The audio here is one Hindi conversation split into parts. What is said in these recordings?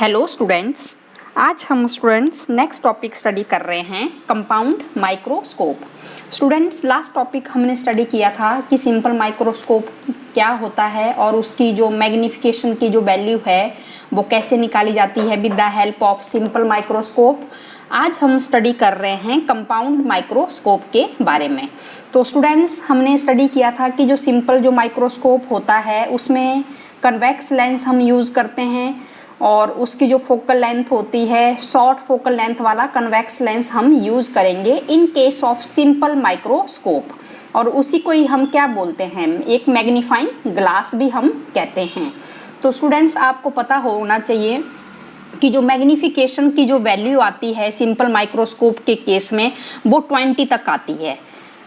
हेलो स्टूडेंट्स, आज हम स्टूडेंट्स नेक्स्ट टॉपिक स्टडी कर रहे हैं compound microscope. Students last topic हमने स्टडी किया था कि सिंपल माइक्रोस्कोप क्या होता है और उसकी जो मैग्निफिकेशन की जो वैल्यू है वो कैसे निकाली जाती है with the help of simple microscope. आज हम स्टडी कर रहे हैं कंपाउंड माइक्रोस्कोप के बारे में। तो स्टूडेंट्स हमने स्टडी किया था कि जो सिंपल जो माइक्रोस्कोप होता है उसमें कन्वेक्स लेंस हम यूज़ करते हैं और उसकी जो फोकल लेंथ होती है शॉर्ट फोकल लेंथ वाला कन्वेक्स लेंस हम यूज़ करेंगे in case of simple microscope. और उसी को ही हम क्या बोलते हैं, एक मैग्नीफाइंग ग्लास भी हम कहते हैं। तो स्टूडेंट्स आपको पता होना चाहिए कि जो मैग्निफिकेशन की जो वैल्यू आती है सिंपल माइक्रोस्कोप के केस में वो 20 तक आती है।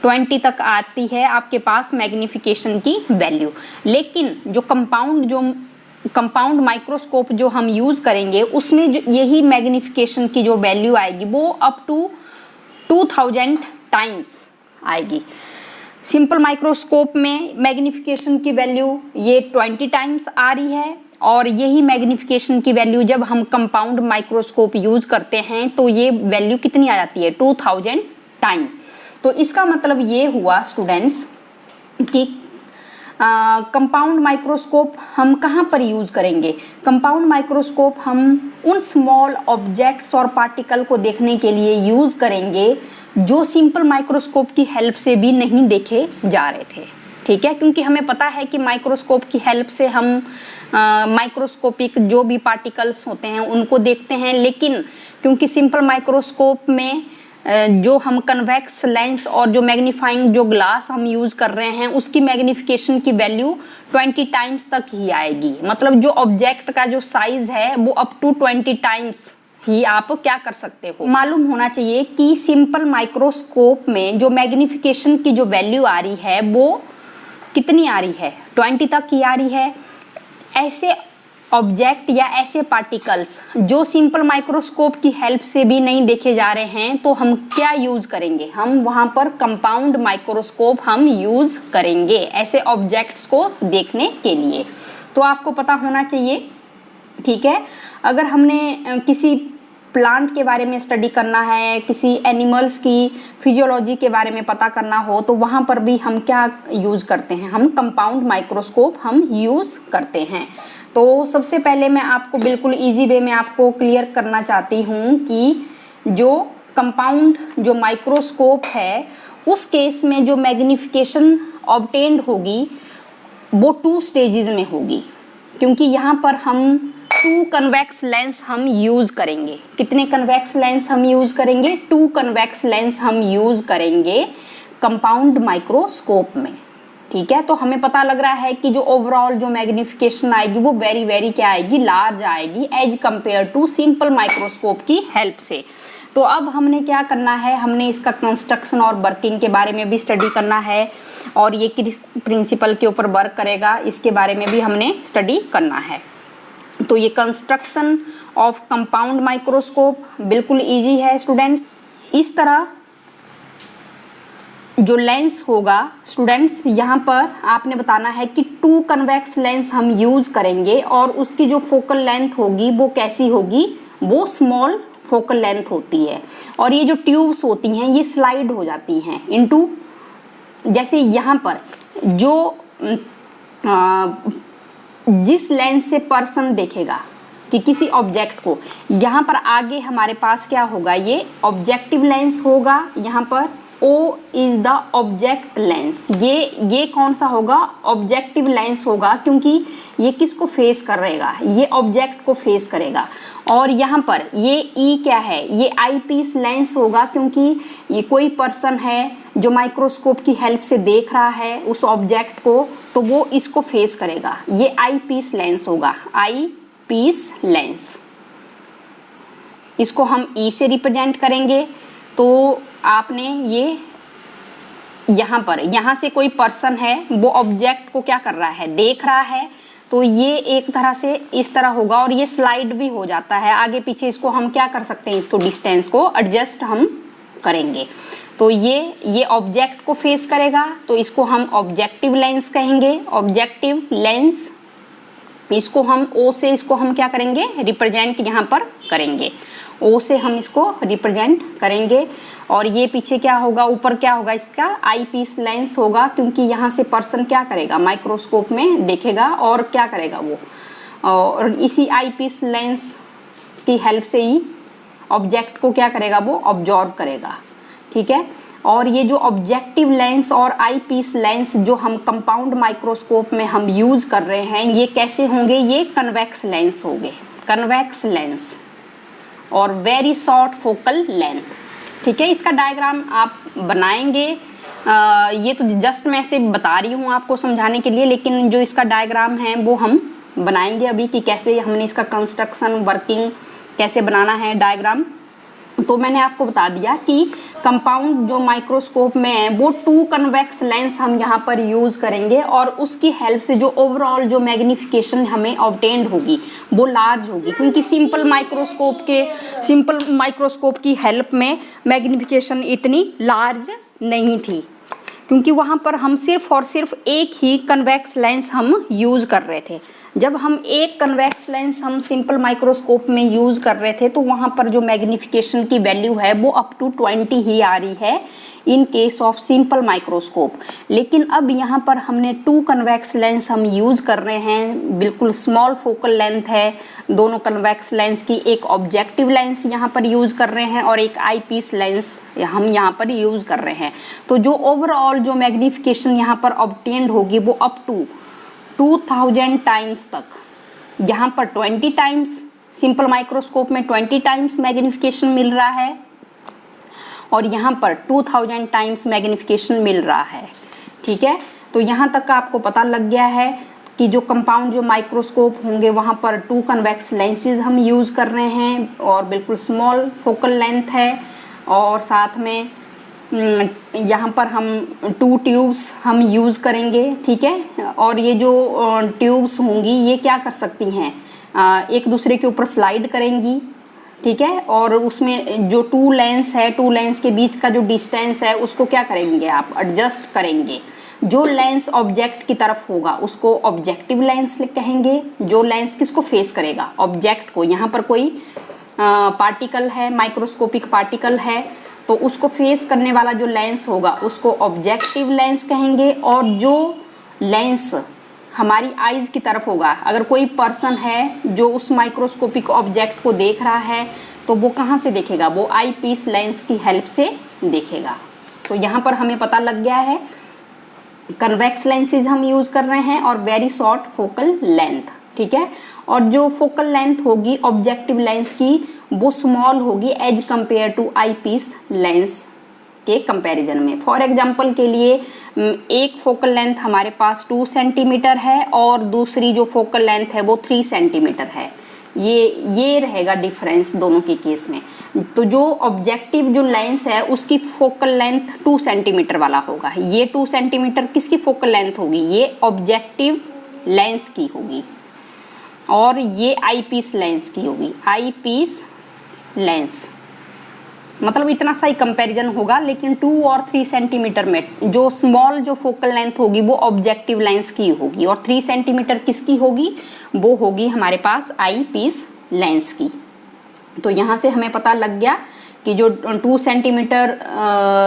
20 तक आती है आपके पास मैग्निफिकेशन की वैल्यू। लेकिन जो कंपाउंड माइक्रोस्कोप जो हम यूज़ करेंगे उसमें जो यही मैग्निफिकेशन की जो वैल्यू आएगी वो अप टू 2000 टाइम्स आएगी। सिंपल माइक्रोस्कोप में मैग्निफिकेशन की वैल्यू ये 20 टाइम्स आ रही है और यही मैग्निफिकेशन की वैल्यू जब हम कंपाउंड माइक्रोस्कोप यूज़ करते हैं तो ये वैल्यू कितनी आ जाती है, 2000 टाइम। तो इसका मतलब ये हुआ स्टूडेंट्स कि कंपाउंड माइक्रोस्कोप हम कहाँ पर यूज़ करेंगे। कंपाउंड माइक्रोस्कोप हम उन स्मॉल ऑब्जेक्ट्स और पार्टिकल को देखने के लिए यूज़ करेंगे जो सिंपल माइक्रोस्कोप की हेल्प से भी नहीं देखे जा रहे थे। ठीक है, क्योंकि हमें पता है कि माइक्रोस्कोप की हेल्प से हम माइक्रोस्कोपिक जो भी पार्टिकल्स होते हैं उनको देखते हैं, लेकिन क्योंकि सिंपल माइक्रोस्कोप में जो हम कन्वेक्स लेंस और जो मैग्नीफाइंग जो ग्लास हम यूज़ कर रहे हैं उसकी मैग्निफिकेशन की वैल्यू 20 टाइम्स तक ही आएगी। मतलब जो ऑब्जेक्ट का जो साइज है वो अप टू 20 टाइम्स ही आप क्या कर सकते हो। मालूम होना चाहिए कि सिंपल माइक्रोस्कोप में जो मैग्निफिकेशन की जो वैल्यू आ रही है वो कितनी आ रही है, 20 तक ही आ रही है। ऐसे ऑब्जेक्ट या ऐसे पार्टिकल्स जो सिंपल माइक्रोस्कोप की हेल्प से भी नहीं देखे जा रहे हैं तो हम क्या यूज़ करेंगे, हम वहाँ पर कंपाउंड माइक्रोस्कोप हम यूज़ करेंगे ऐसे ऑब्जेक्ट्स को देखने के लिए। तो आपको पता होना चाहिए, ठीक है। अगर हमने किसी प्लांट के बारे में स्टडी करना है, किसी एनिमल्स की फिजियोलॉजी के बारे में पता करना हो तो वहाँ पर भी हम क्या यूज़ करते हैं, हम कंपाउंड माइक्रोस्कोप हम यूज़ करते हैं। तो सबसे पहले मैं आपको बिल्कुल इजी वे में आपको क्लियर करना चाहती हूँ कि जो कंपाउंड जो माइक्रोस्कोप है उस केस में जो मैग्निफिकेशन ऑब्टेन्ड होगी वो 2 स्टेजेस में होगी, क्योंकि यहाँ पर हम 2 कन्वेक्स लेंस हम यूज़ करेंगे। कितने कन्वेक्स लेंस हम यूज़ करेंगे, 2 कन्वेक्स लेंस हम यूज़ करेंगे कंपाउंड माइक्रोस्कोप में। ठीक है, तो हमें पता लग रहा है कि जो ओवरऑल जो मैग्निफिकेशन आएगी वो वेरी क्या आएगी, लार्ज आएगी as compare to simple microscope की हेल्प से। तो अब हमने क्या करना है, हमने इसका कंस्ट्रक्शन और वर्किंग के बारे में भी स्टडी करना है और ये किस प्रिंसिपल के ऊपर वर्क करेगा इसके बारे में भी हमने स्टडी करना है। तो ये कंस्ट्रक्शन ऑफ कंपाउंड माइक्रोस्कोप बिल्कुल ईजी है स्टूडेंट्स। इस तरह जो लेंस होगा स्टूडेंट्स, यहाँ पर आपने बताना है कि 2 कन्वेक्स लेंस हम यूज़ करेंगे और उसकी जो फोकल लेंथ होगी वो कैसी होगी, वो स्मॉल फोकल लेंथ होती है। और ये जो ट्यूब्स होती हैं ये स्लाइड हो जाती हैं इनटू, जैसे यहाँ पर जो जिस लेंस से पर्सन देखेगा कि किसी ऑब्जेक्ट को, यहाँ पर आगे हमारे पास क्या होगा, ये ऑब्जेक्टिव लेंस होगा। यहाँ पर O is the object lens, ये कौन सा होगा, ऑब्जेक्टिव लेंस होगा, क्योंकि ये किसको फेस करेगा, ये ऑब्जेक्ट को फेस करेगा। और यहाँ पर ये E क्या है, ये आई पीस लेंस होगा, क्योंकि ये कोई पर्सन है जो माइक्रोस्कोप की हेल्प से देख रहा है उस ऑब्जेक्ट को, तो वो इसको फेस करेगा। ये आई पीस लेंस होगा, आई पीस लेंस, इसको हम E से रिप्रेजेंट करेंगे। तो आपने ये यहाँ से कोई पर्सन है वो ऑब्जेक्ट को क्या कर रहा है, देख रहा है, तो ये एक तरह से इस तरह होगा और ये स्लाइड भी हो जाता है आगे पीछे। इसको हम क्या कर सकते हैं, इसको डिस्टेंस को एडजस्ट हम करेंगे। तो ये ऑब्जेक्ट को फेस करेगा, तो इसको हम ऑब्जेक्टिव लेंस कहेंगे, ऑब्जेक्टिव लेंस। इसको हम ओ से इसको हम क्या करेंगे, रिप्रेजेंट यहाँ पर करेंगे, ओ से हम इसको रिप्रेजेंट करेंगे। और ये पीछे क्या होगा, ऊपर क्या होगा, इसका आई पीस लेंस होगा, क्योंकि यहाँ से पर्सन क्या करेगा, माइक्रोस्कोप में देखेगा और क्या करेगा वो, और इसी आई पीस लेंस की हेल्प से ही ऑब्जेक्ट को क्या करेगा, वो ऑब्जॉर्व करेगा। ठीक है। और ये जो ऑब्जेक्टिव लेंस और आई पीस लेंस जो हम कंपाउंड माइक्रोस्कोप में हम यूज कर रहे हैं, ये कैसे होंगे, ये कन्वेक्स लेंस होंगे, कन्वेक्स लेंस और वेरी शॉर्ट फोकल लेंथ। ठीक है। इसका डायग्राम आप बनाएंगे, ये तो जस्ट मैं ऐसे बता रही हूँ आपको समझाने के लिए, लेकिन जो इसका डायग्राम है वो हम बनाएंगे अभी कि कैसे हमने इसका कंस्ट्रक्शन वर्किंग कैसे बनाना है डायग्राम। तो मैंने आपको बता दिया कि कंपाउंड जो माइक्रोस्कोप में है वो 2 कन्वेक्स लेंस हम यहाँ पर यूज करेंगे, और उसकी हेल्प से जो ओवरऑल जो मैग्निफिकेशन हमें ऑब्टेन्ड होगी वो लार्ज होगी, क्योंकि सिंपल माइक्रोस्कोप की हेल्प में मैग्निफिकेशन इतनी लार्ज नहीं थी, क्योंकि वहाँ पर हम सिर्फ और सिर्फ एक ही कन्वेक्स लेंस हम यूज कर रहे थे। जब हम एक कन्वेक्स लेंस हम सिंपल माइक्रोस्कोप में यूज कर रहे थे तो वहाँ पर जो मैग्निफिकेशन की वैल्यू है वो अप टू 20 ही आ रही है in case of simple microscope. लेकिन अब यहाँ पर हमने 2 कन्वेक्स लेंस हम यूज कर रहे हैं, बिल्कुल स्मॉल फोकल लेंथ है दोनों कन्वेक्स लेंस की, एक ऑब्जेक्टिव लेंस यहाँ पर यूज कर रहे हैं और एक आई पीस लेंस हम यहाँ पर यूज कर रहे हैं। तो जो ओवरऑल जो मैग्निफिकेशन यहाँ पर ऑब्टेन्ड होगी वो अप टू 2000 टाइम्स तक, यहाँ पर 20 टाइम्स, सिंपल माइक्रोस्कोप में 20 टाइम्स मैग्निफिकेशन मिल रहा है और यहाँ पर 2000 टाइम्स मैग्निफिकेशन मिल रहा है। ठीक है। तो यहाँ तक आपको पता लग गया है कि जो कंपाउंड जो माइक्रोस्कोप होंगे वहाँ पर 2 कन्वेक्स लेंसेज हम यूज कर रहे हैं और बिल्कुल स्मॉल फोकल लेंथ है, और साथ में यहाँ पर हम 2 ट्यूब्स हम यूज़ करेंगे। ठीक है। और ये जो ट्यूब्स होंगी ये क्या कर सकती हैं, एक दूसरे के ऊपर स्लाइड करेंगी। ठीक है। और उसमें जो 2 लेंस है, 2 लेंस के बीच का जो डिस्टेंस है उसको क्या करेंगे आप, एडजस्ट करेंगे। जो लेंस ऑब्जेक्ट की तरफ होगा उसको ऑब्जेक्टिव लेंस कहेंगे, जो लेंस किसको फेस करेगा, ऑब्जेक्ट को। यहाँ पर कोई पार्टिकल है, माइक्रोस्कोपिक पार्टिकल है, तो उसको फेस करने वाला जो लेंस होगा उसको ऑब्जेक्टिव लेंस कहेंगे। और जो लेंस हमारी आईज की तरफ होगा, अगर कोई पर्सन है जो उस माइक्रोस्कोपिक ऑब्जेक्ट को देख रहा है तो वो कहाँ से देखेगा, वो आई पीस लेंस की हेल्प से देखेगा। तो यहाँ पर हमें पता लग गया है कन्वेक्स लेंसेज हम यूज कर रहे हैं और वेरी शॉर्ट फोकल लेंथ। ठीक है। और जो फोकल लेंथ होगी ऑब्जेक्टिव लेंस की वो स्मॉल होगी as compare to eyepiece lens के कंपैरिजन में। फॉर एग्जांपल के लिए एक फोकल लेंथ हमारे पास 2 सेंटीमीटर है और दूसरी जो फोकल लेंथ है वो 3 सेंटीमीटर है। ये रहेगा डिफरेंस दोनों के केस में। तो जो ऑब्जेक्टिव जो लेंस है उसकी फोकल लेंथ 2 सेंटीमीटर वाला होगा। ये 2 सेंटीमीटर किसकी फोकल लेंथ होगी, ये ऑब्जेक्टिव लेंस की होगी, और ये आई पीस लेंस की होगी, आई पीस लेंस। मतलब इतना सा ही कंपैरिजन होगा, लेकिन 2 और 3 सेंटीमीटर में जो स्मॉल जो फोकल लेंथ होगी वो ऑब्जेक्टिव लेंस की होगी, और 3 सेंटीमीटर किसकी होगी, वो होगी हमारे पास आई पीस लेंस की। तो यहाँ से हमें पता लग गया कि जो 2 सेंटीमीटर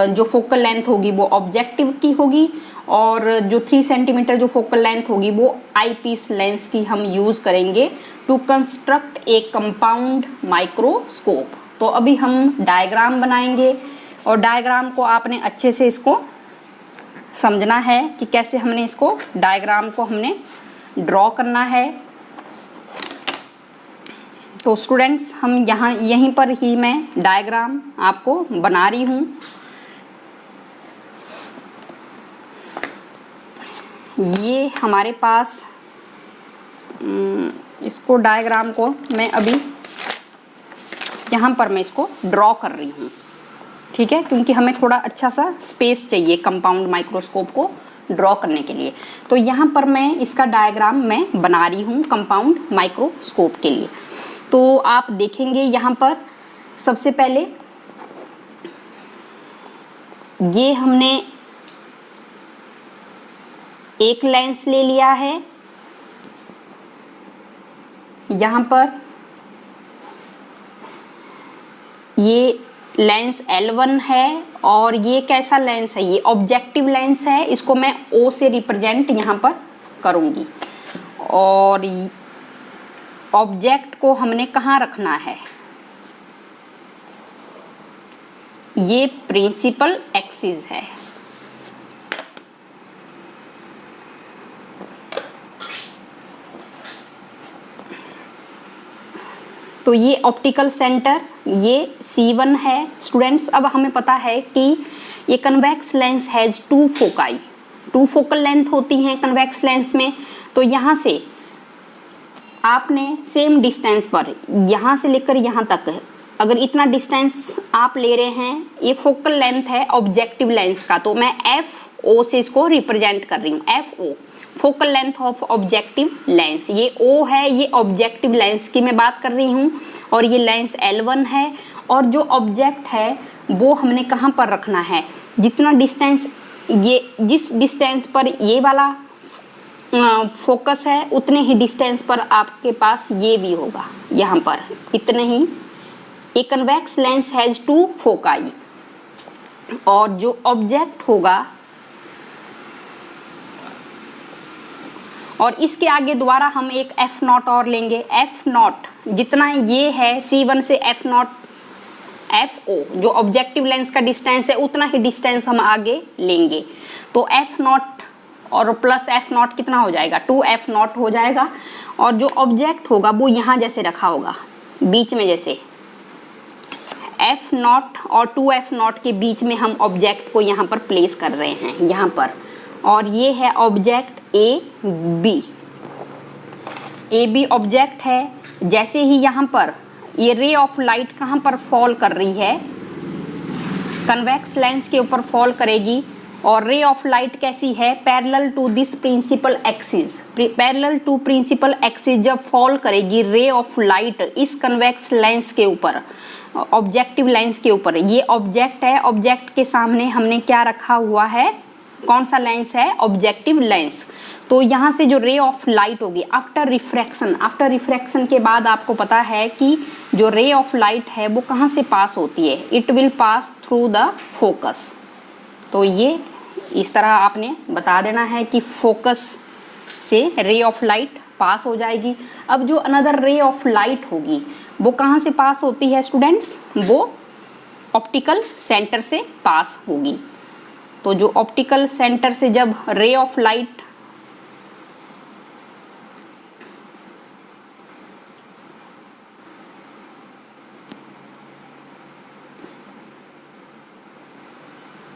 जो फोकल लेंथ होगी वो ऑब्जेक्टिव की होगी, और जो 3 सेंटीमीटर जो फोकल लेंथ होगी वो आई पीस लेंस की हम यूज़ करेंगे to construct a compound microscope. तो अभी हम डायग्राम बनाएंगे, और डायग्राम को आपने अच्छे से इसको समझना है कि कैसे हमने इसको डायग्राम को हमने ड्रॉ करना है। तो स्टूडेंट्स हम यहीं पर ही मैं डायग्राम आपको बना रही हूँ। ये हमारे पास इसको डायग्राम को मैं अभी यहाँ पर मैं इसको ड्रॉ कर रही हूँ। ठीक है। क्योंकि हमें थोड़ा अच्छा सा स्पेस चाहिए कंपाउंड माइक्रोस्कोप को ड्रॉ करने के लिए। तो यहाँ पर मैं इसका डायग्राम मैं बना रही हूँ कंपाउंड माइक्रोस्कोप के लिए। तो आप देखेंगे यहाँ पर सबसे पहले ये हमने एक लेंस ले लिया है, यहाँ पर ये लेंस L1 है और ये कैसा लेंस है, ये ऑब्जेक्टिव लेंस है, इसको मैं O से रिप्रेजेंट यहाँ पर करूँगी। और ऑब्जेक्ट को हमने कहाँ रखना है, ये प्रिंसिपल एक्सिस है। तो ये ऑप्टिकल सेंटर, ये C1 है स्टूडेंट्स। अब हमें पता है कि ये convex lens has two foci, two focal length होती हैं कन्वेक्स लेंस में। तो यहाँ से आपने सेम डिस्टेंस पर, यहाँ से लेकर यहाँ तक, अगर इतना डिस्टेंस आप ले रहे हैं, ये फोकल लेंथ है ऑब्जेक्टिव लेंस का, तो मैं FO से इसको रिप्रेजेंट कर रही हूँ। FO focal length of objective lens, ये O है, ये ऑब्जेक्टिव लेंस की मैं बात कर रही हूँ, और ये लेंस L1 है। और जो ऑब्जेक्ट है वो हमने कहाँ पर रखना है, जितना डिस्टेंस, ये जिस डिस्टेंस पर ये वाला फोकस है उतने ही डिस्टेंस पर आपके पास ये भी होगा, यहाँ पर इतने ही। A convex lens has two foci, और जो ऑब्जेक्ट होगा, और इसके आगे दोबारा हम एक F0 और लेंगे। F0 जितना ये है C1 से F0 FO जो ऑब्जेक्टिव लेंस का डिस्टेंस है, उतना ही डिस्टेंस हम आगे लेंगे। तो F0 और प्लस F0 कितना हो जाएगा, 2F0 हो जाएगा। और जो ऑब्जेक्ट होगा वो यहाँ जैसे रखा होगा, बीच में जैसे F0 और 2F0 के बीच में हम ऑब्जेक्ट को यहाँ पर प्लेस कर रहे हैं, यहाँ पर। और ये है ऑब्जेक्ट AB ऑब्जेक्ट है। जैसे ही यहाँ पर ये रे ऑफ लाइट कहाँ पर फॉल कर रही है, कन्वेक्स लेंस के ऊपर फॉल करेगी, और रे ऑफ लाइट कैसी है, parallel to this principal axis. Parallel to principal axis जब फॉल करेगी रे ऑफ लाइट इस कन्वेक्स लेंस के ऊपर, ऑब्जेक्टिव लेंस के ऊपर, ये ऑब्जेक्ट है, ऑब्जेक्ट के सामने हमने क्या रखा हुआ है, कौन सा लेंस है, ऑब्जेक्टिव लेंस। तो यहाँ से जो रे ऑफ लाइट होगी आफ्टर रिफ्रैक्शन के बाद आपको पता है कि जो रे ऑफ लाइट है वो कहाँ से पास होती है, it will pass through the focus. तो ये इस तरह आपने बता देना है कि फोकस से रे ऑफ लाइट पास हो जाएगी। अब जो अनदर रे ऑफ लाइट होगी वो कहाँ से पास होती है स्टूडेंट्स, वो ऑप्टिकल सेंटर से पास होगी। तो जो ऑप्टिकल सेंटर से जब रे ऑफ लाइट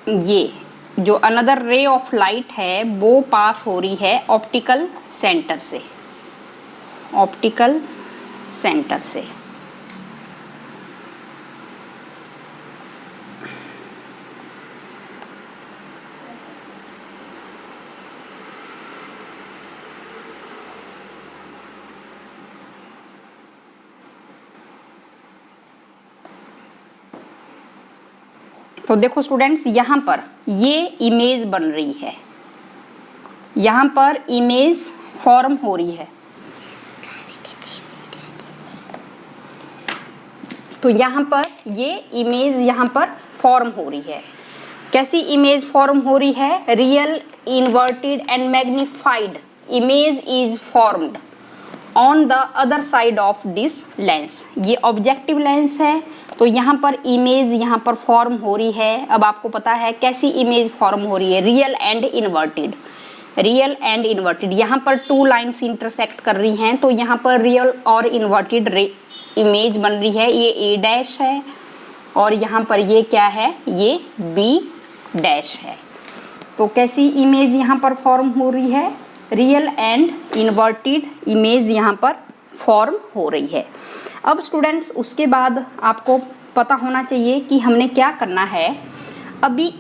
ये जो अनदर रे ऑफ लाइट है वो पास हो रही है ऑप्टिकल सेंटर से, ऑप्टिकल सेंटर से। तो देखो स्टूडेंट्स, यहाँ पर ये इमेज बन रही है, यहाँ पर इमेज फॉर्म हो रही है। तो यहाँ पर ये इमेज यहाँ पर फॉर्म हो रही है। कैसी इमेज फॉर्म हो रही है, real inverted and magnified image is formed on the other side of this lens. ये ऑब्जेक्टिव लेंस है, तो यहाँ पर इमेज यहाँ पर फॉर्म हो रही है। अब आपको पता है कैसी इमेज फॉर्म हो रही है, real and inverted. Real and inverted, यहाँ पर टू लाइन्स इंटरसेक्ट कर रही हैं, तो यहाँ पर रियल और इन्वर्टेड इमेज बन रही है। ये A' है और यहाँ पर ये क्या है, ये B' है। तो कैसी इमेज यहाँ पर फॉर्म हो रही है, रियल एंड इन्वर्टेड इमेज यहाँ पर फॉर्म हो रही है। अब स्टूडेंट्स उसके बाद आपको पता होना चाहिए कि हमने क्या करना है। अभी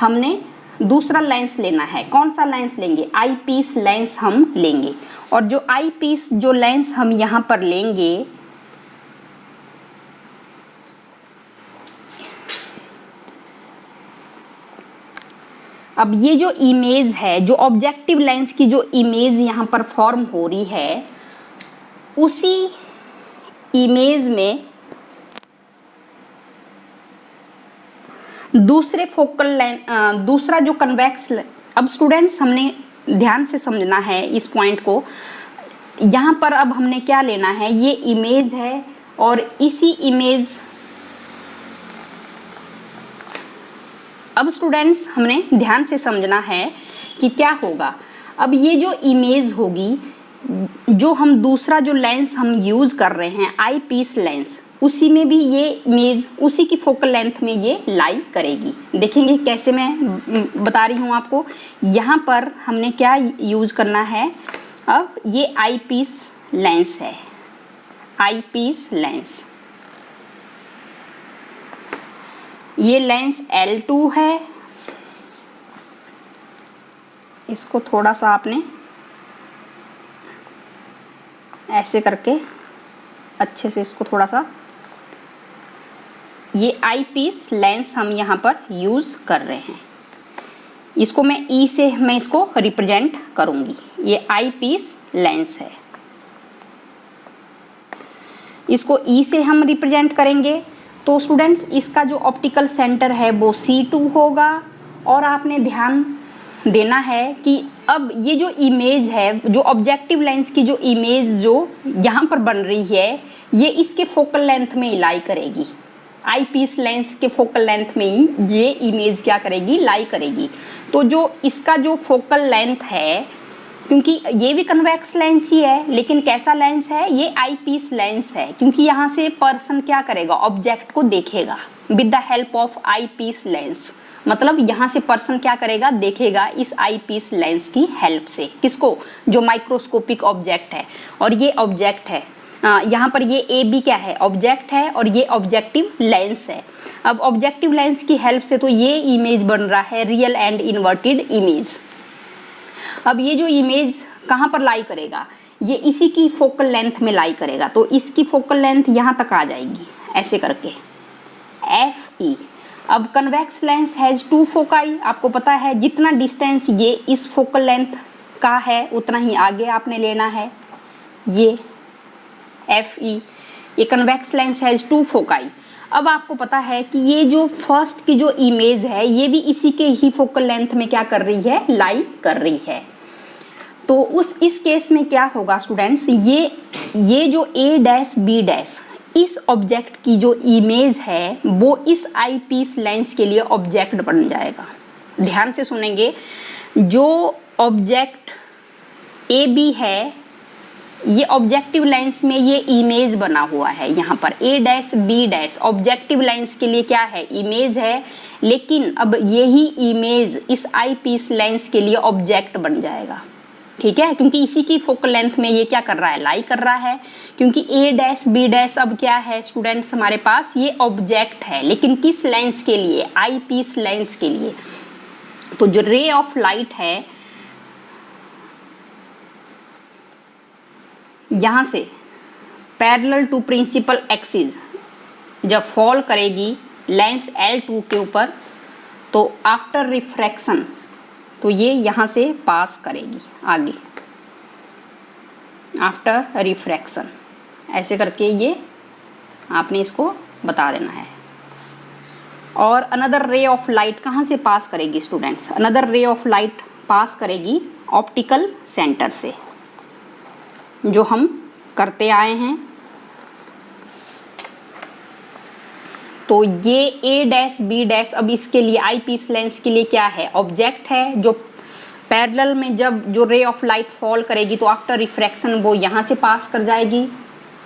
हमने दूसरा लेंस लेना है। कौन सा लेंस लेंगे, आई पीस लेंस हम लेंगे। और जो आई पीस जो लेंस हम यहाँ पर लेंगे, अब ये जो इमेज है, जो ऑब्जेक्टिव लेंस की जो इमेज यहाँ पर फॉर्म हो रही है, उसी इमेज में दूसरे फोकल लेंथ, दूसरा जो कन्वेक्स, अब स्टूडेंट्स हमने ध्यान से समझना है इस पॉइंट को। यहाँ पर अब हमने क्या लेना है, ये इमेज है और इसी इमेज, अब स्टूडेंट्स हमने ध्यान से समझना है कि क्या होगा। अब ये जो इमेज होगी, जो हम दूसरा जो लेंस हम यूज़ कर रहे हैं आई पीस लेंस, उसी में भी ये इमेज उसी की फोकल लेंथ में ये लाई करेगी। देखेंगे कैसे, मैं बता रही हूँ आपको। यहाँ पर हमने क्या यूज़ करना है, अब ये आई पीस लेंस है, आई पीस लेंस, ये लेंस L2 है। इसको थोड़ा सा आपने ऐसे करके अच्छे से इसको थोड़ा सा, ये आई पीस लेंस हम यहाँ पर यूज़ कर रहे हैं। इसको मैं E से मैं इसको रिप्रेजेंट करूँगी। ये आई पीस लेंस है, इसको E से हम रिप्रेजेंट करेंगे। तो स्टूडेंट्स इसका जो ऑप्टिकल सेंटर है वो C2 होगा। और आपने ध्यान देना है कि अब ये जो इमेज है, जो ऑब्जेक्टिव लेंस की जो इमेज जो यहाँ पर बन रही है, ये इसके फोकल लेंथ में ही लाई करेगी। आई पीस लेंस के फोकल लेंथ में ही ये इमेज क्या करेगी, लाई करेगी। तो जो इसका जो फोकल लेंथ है, क्योंकि ये भी कन्वेक्स लेंस ही है, लेकिन कैसा लेंस है, ये आई पीस लेंस है, क्योंकि यहाँ से पर्सन क्या करेगा, ऑब्जेक्ट को देखेगा with the help of eyepiece lens. मतलब यहाँ से पर्सन क्या करेगा, देखेगा इस आई पीस लेंस की हेल्प से। किसको, जो माइक्रोस्कोपिक ऑब्जेक्ट है। और ये ऑब्जेक्ट है, यहाँ पर ये ए बी क्या है, ऑब्जेक्ट है, और ये ऑब्जेक्टिव लेंस है। अब ऑब्जेक्टिव लेंस की हेल्प से तो ये इमेज बन रहा है रियल एंड इन्वर्टेड इमेज। अब ये जो इमेज कहाँ पर लाई करेगा, ये इसी की फोकल लेंथ में लाई करेगा। तो इसकी फोकल लेंथ यहाँ तक आ जाएगी ऐसे करके, एफ ई। अब कन्वेक्स लेंस हैज़ 2 फोकाई, आपको पता है जितना डिस्टेंस ये इस फोकल लेंथ का है उतना ही आगे आपने लेना है, ये एफ ई। ये कन्वेक्स लेंस हैज़ 2 फोकाई। अब आपको पता है कि ये जो फर्स्ट की जो इमेज है, ये भी इसी के ही फोकल लेंथ में क्या कर रही है, लाई कर रही है। तो इस केस में क्या होगा स्टूडेंट्स, ये जो ए डैश बी डैश, इस ऑब्जेक्ट की जो इमेज है वो इस आई पीस लेंस के लिए ऑब्जेक्ट बन जाएगा। ध्यान से सुनेंगे, जो ऑब्जेक्ट ए बी है, ये ऑब्जेक्टिव लेंस में ये इमेज बना हुआ है। यहाँ पर A dash B dash objective lens के लिए क्या है, इमेज है। लेकिन अब यही इमेज इस आई पीस लेंस के लिए ऑब्जेक्ट बन जाएगा। ठीक है, क्योंकि इसी की फोकल लेंथ में ये क्या कर रहा है, लाई कर रहा है। क्योंकि ए डैश बी डैश अब क्या है स्टूडेंट्स हमारे पास, ये ऑब्जेक्ट है, लेकिन किस लेंस के लिए, आई पीस लेंस के लिए। तो जो रे ऑफ लाइट है यहाँ से पैरेलल टू प्रिंसिपल एक्सिस जब फॉल करेगी लेंस L2 के ऊपर, तो आफ्टर रिफ्रैक्शन तो ये यहाँ से पास करेगी आगे, आफ्टर रिफ्रैक्शन ऐसे करके ये आपने इसको बता देना है। और अनदर रे ऑफ लाइट कहाँ से पास करेगी स्टूडेंट्स, अनदर रे ऑफ लाइट पास करेगी ऑप्टिकल सेंटर से, जो हम करते आए हैं। तो ये ए डैश बी डैश अब इसके लिए आई पीस लेंस के लिए क्या है, ऑब्जेक्ट है, जो पैरेलल में जब जो रे ऑफ लाइट फॉल करेगी तो आफ्टर रिफ्रैक्शन वो यहाँ से पास कर जाएगी,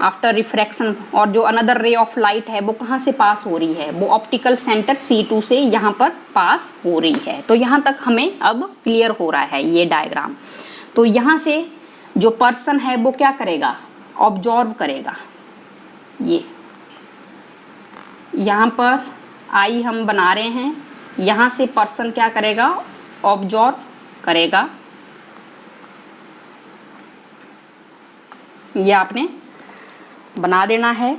आफ्टर रिफ्रैक्शन। और जो अनदर रे ऑफ लाइट है वो कहाँ से पास हो रही है, वो ऑप्टिकल सेंटर C2 से यहाँ पर पास हो रही है। तो यहाँ तक हमें अब क्लियर हो रहा है ये डायग्राम। तो यहाँ से जो पर्सन है वो क्या करेगा, ऑब्जॉर्व करेगा। ये यहाँ पर आई हम बना रहे हैं, यहाँ से पर्सन क्या करेगा, ऑब्जॉर्व करेगा। ये आपने बना देना है।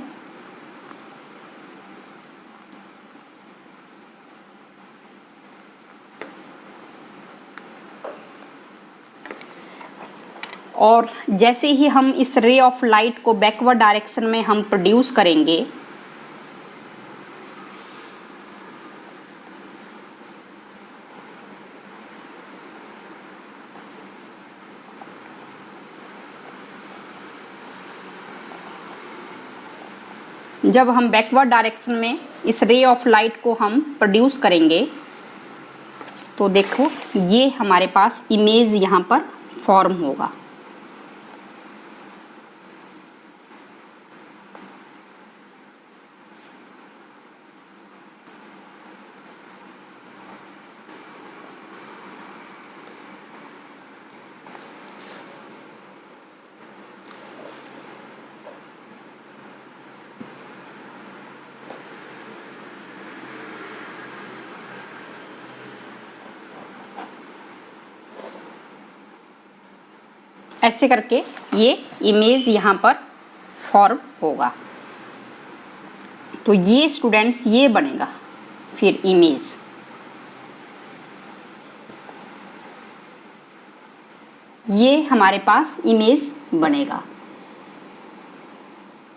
और जैसे ही हम इस रे ऑफ लाइट को बैकवर्ड डायरेक्शन में हम प्रोड्यूस करेंगे, जब हम बैकवर्ड डायरेक्शन में इस रे ऑफ लाइट को हम प्रोड्यूस करेंगे तो देखो ये हमारे पास इमेज यहाँ पर फॉर्म होगा। ऐसे करके ये इमेज यहाँ पर फॉर्म होगा। तो ये स्टूडेंट्स ये बनेगा फिर इमेज। ये हमारे पास इमेज बनेगा।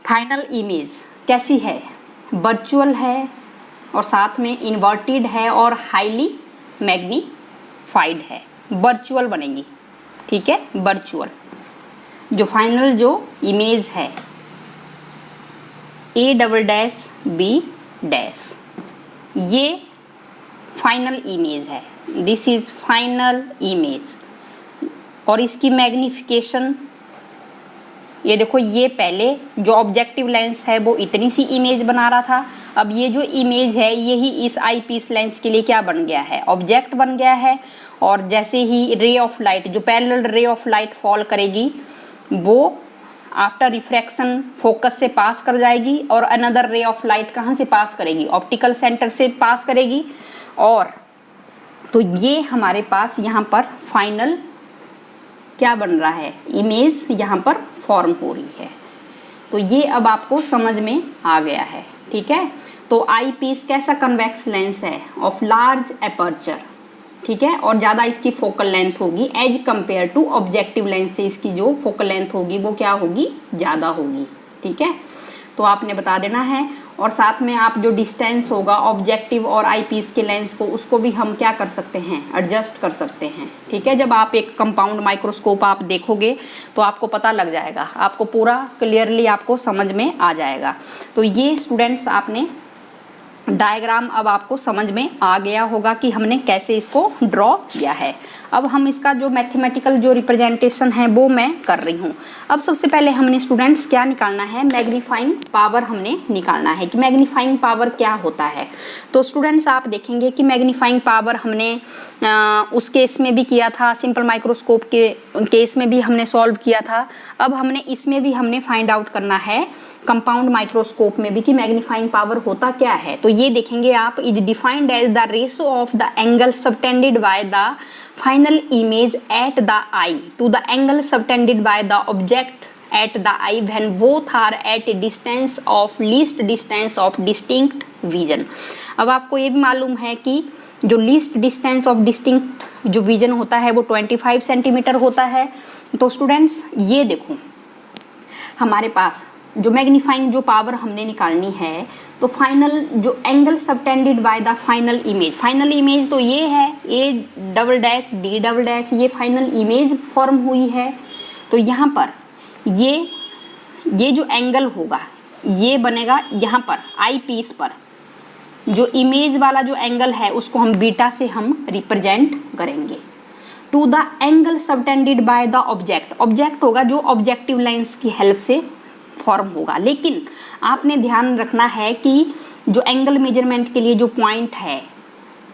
फाइनल इमेज कैसी है? वर्चुअल है और साथ में इन्वर्टेड है और हाईली मैग्नीफाइड है। वर्चुअल बनेगी, ठीक है, वर्चुअल। जो फाइनल जो इमेज है A" B', ये फाइनल इमेज है। This is final image. और इसकी मैग्निफिकेशन ये देखो, ये पहले जो ऑब्जेक्टिव लेंस है वो इतनी सी इमेज बना रहा था, अब ये जो इमेज है यही इस आई पीस लेंस के लिए क्या बन गया है? ऑब्जेक्ट बन गया है। और जैसे ही रे ऑफ लाइट, जो पैरेलल रे ऑफ लाइट फॉल करेगी, वो आफ्टर रिफ्रैक्शन फोकस से पास कर जाएगी और अनदर रे ऑफ लाइट कहाँ से पास करेगी? ऑप्टिकल सेंटर से पास करेगी। और तो ये हमारे पास यहाँ पर फाइनल क्या बन रहा है? इमेज यहाँ पर फॉर्म हो रही है। तो ये अब आपको समझ में आ गया है, ठीक है। तो आई पीस कैसा कन्वेक्स लेंस है? ऑफ लार्ज एपर्चर, ठीक है, और ज़्यादा इसकी फोकल लेंथ होगी as compare to objective lens से। इसकी जो फोकल लेंथ होगी वो क्या होगी? ज़्यादा होगी, ठीक है। तो आपने बता देना है। और साथ में आप जो डिस्टेंस होगा ऑब्जेक्टिव और आई पीस के लेंस को, उसको भी हम क्या कर सकते हैं? एडजस्ट कर सकते हैं, ठीक है। जब आप एक कंपाउंड माइक्रोस्कोप आप देखोगे तो आपको पता लग जाएगा, आपको पूरा क्लियरली आपको समझ में आ जाएगा। तो ये स्टूडेंट्स आपने डायग्राम अब आपको समझ में आ गया होगा कि हमने कैसे इसको ड्रॉ किया है। अब हम इसका जो मैथमेटिकल जो रिप्रेजेंटेशन है वो मैं कर रही हूँ। अब सबसे पहले हमने स्टूडेंट्स क्या निकालना है? मैग्नीफाइंग पावर हमने निकालना है कि मैग्नीफाइंग पावर क्या होता है। तो स्टूडेंट्स आप देखेंगे कि मैग्नीफाइंग पावर हमने उस केस में भी किया था, सिंपल माइक्रोस्कोप के केस में भी हमने सॉल्व किया था। अब हमने इसमें भी हमने फाइंड आउट करना है कंपाउंड माइक्रोस्कोप में भी कि मैग्नीफाइंग पावर होता क्या है। तो ये देखेंगे आप, is defined as the ratio of the angle subtended by the final image at the eye to the angle subtended by the object at the eye when both are at a distance of least distance of distinct vision. अब आपको ये भी मालूम है कि जो लीस्ट डिस्टेंस ऑफ डिस्टिंक्ट जो विजन होता है वो 25 सेंटीमीटर होता है। तो स्टूडेंट्स ये देखो, हमारे पास जो मैग्नीफाइंग जो पावर हमने निकालनी है, तो फाइनल जो angle subtended by the final image तो ये है A" B', ये फाइनल इमेज फॉर्म हुई है। तो यहाँ पर ये जो एंगल होगा ये बनेगा यहाँ पर आई पीस पर। जो इमेज वाला जो एंगल है उसको हम बीटा से हम रिप्रेजेंट करेंगे। To the angle subtended by the object होगा जो ऑब्जेक्टिव लेंस की हेल्प से फॉर्म होगा। लेकिन आपने ध्यान रखना है कि जो एंगल मेजरमेंट के लिए जो पॉइंट है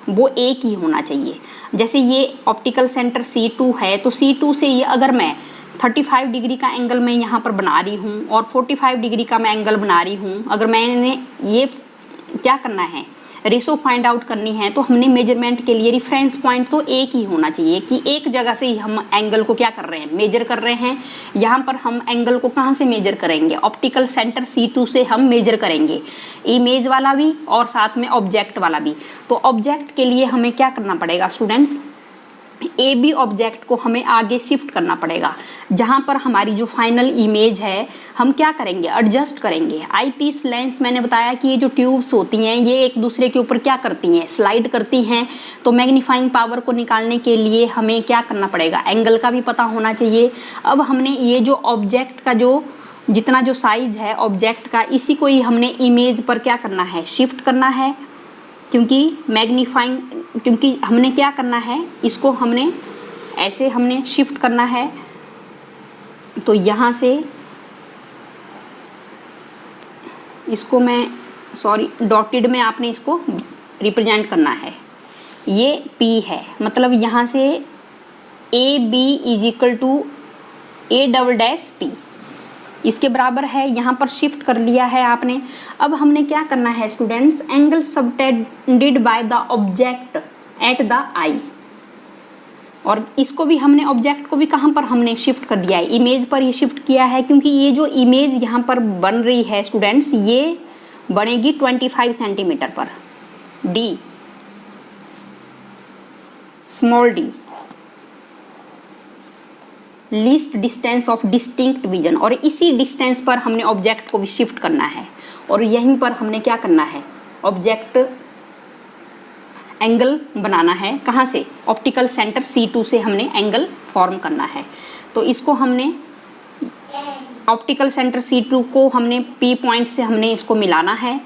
वो एक ही होना चाहिए। जैसे ये ऑप्टिकल सेंटर C2 है, तो C2 से ये अगर मैं 35 डिग्री का एंगल मैं यहाँ पर बना रही हूँ और 45 डिग्री का मैं एंगल बना रही हूँ, अगर मैंने ये क्या करना है, रेशो फाइंड आउट करनी है, तो हमने मेजरमेंट के लिए रेफरेंस पॉइंट तो एक ही होना चाहिए कि एक जगह से ही हम एंगल को क्या कर रहे हैं, मेजर कर रहे हैं। यहाँ पर हम एंगल को कहाँ से मेजर करेंगे? ऑप्टिकल सेंटर C2 से हम मेजर करेंगे, इमेज वाला भी और साथ में ऑब्जेक्ट वाला भी। तो ऑब्जेक्ट के लिए हमें क्या करना पड़ेगा स्टूडेंट्स? ए बी ऑब्जेक्ट को हमें आगे शिफ्ट करना पड़ेगा। जहाँ पर हमारी जो फाइनल इमेज है हम क्या करेंगे, एडजस्ट करेंगे। आई पीस लेंस मैंने बताया कि ये जो ट्यूब्स होती हैं ये एक दूसरे के ऊपर क्या करती हैं, स्लाइड करती हैं। तो मैग्नीफाइंग पावर को निकालने के लिए हमें क्या करना पड़ेगा, एंगल का भी पता होना चाहिए। अब हमने ये जो ऑब्जेक्ट का जो जितना जो साइज है ऑब्जेक्ट का, इसी को ही हमने इमेज पर क्या करना है, शिफ्ट करना है। क्योंकि हमने क्या करना है, इसको हमने ऐसे हमने शिफ्ट करना है। तो यहाँ से इसको मैं डॉटेड में आपने इसको रिप्रेजेंट करना है। ये P है, मतलब यहाँ से A B is equal to A double dash P इसके बराबर है। यहाँ पर शिफ्ट कर लिया है आपने। अब हमने क्या करना है students, angle subtended by the object at the eye. और इसको भी हमने ऑब्जेक्ट को भी कहाँ पर हमने शिफ्ट कर दिया है, इमेज पर ही शिफ्ट किया है। क्योंकि ये जो इमेज यहाँ पर बन रही है स्टूडेंट्स, ये बनेगी 25 सेंटीमीटर पर, D small D, least distance of distinct vision. और इसी डिस्टेंस पर हमने ऑब्जेक्ट को भी शिफ्ट करना है। और यहीं पर हमने क्या करना है, ऑब्जेक्ट एंगल बनाना है। कहाँ से, ऑप्टिकल सेंटर C2 से हमने एंगल फॉर्म करना है। तो इसको हमने ऑप्टिकल सेंटर C2 को हमने P पॉइंट से हमने इसको मिलाना है।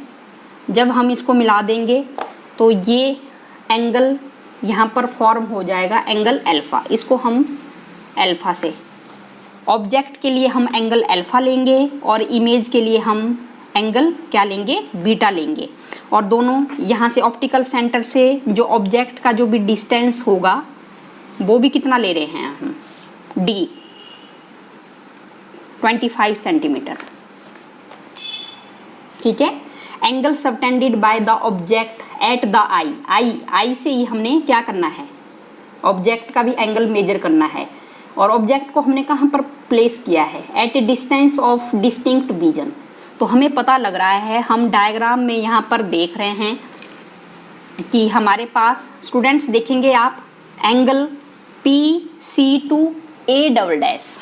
जब हम इसको मिला देंगे तो ये एंगल यहाँ पर फॉर्म हो जाएगा, एंगल अल्फ़ा। इसको हम अल्फ़ा से, ऑब्जेक्ट के लिए हम एंगल अल्फ़ा लेंगे और इमेज के लिए हम एंगल क्या लेंगे, बीटा लेंगे। और दोनों यहाँ से ऑप्टिकल सेंटर से जो ऑब्जेक्ट का जो भी डिस्टेंस होगा वो भी कितना ले रहे हैं हम, डी 25 सेंटीमीटर। ठीक है। Angle subtended by the object at the eye से ही हमने क्या करना है, ऑब्जेक्ट का भी एंगल मेजर करना है। और ऑब्जेक्ट को हमने कहाँ पर प्लेस किया है, at a distance of distinct vision. तो हमें पता लग रहा है, हम डायग्राम में यहाँ पर देख रहे हैं कि हमारे पास स्टूडेंट्स देखेंगे आप angle PC2 A double dash.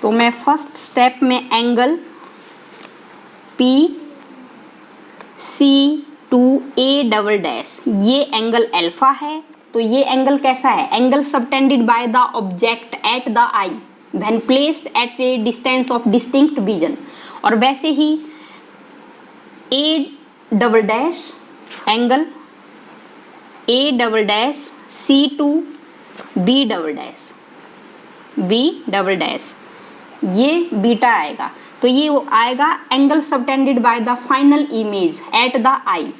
तो मैं फर्स्ट स्टेप में angle PC2 A double dash, ये एंगल अल्फा है। तो ये एंगल कैसा है, angle subtended by the object at the eye when placed at a distance of distinct vision. और वैसे ही A double dash, angle A double dash C2 B double dash, B double dash, ये बीटा आएगा। तो ये आएगा angle subtended by the final image at the eye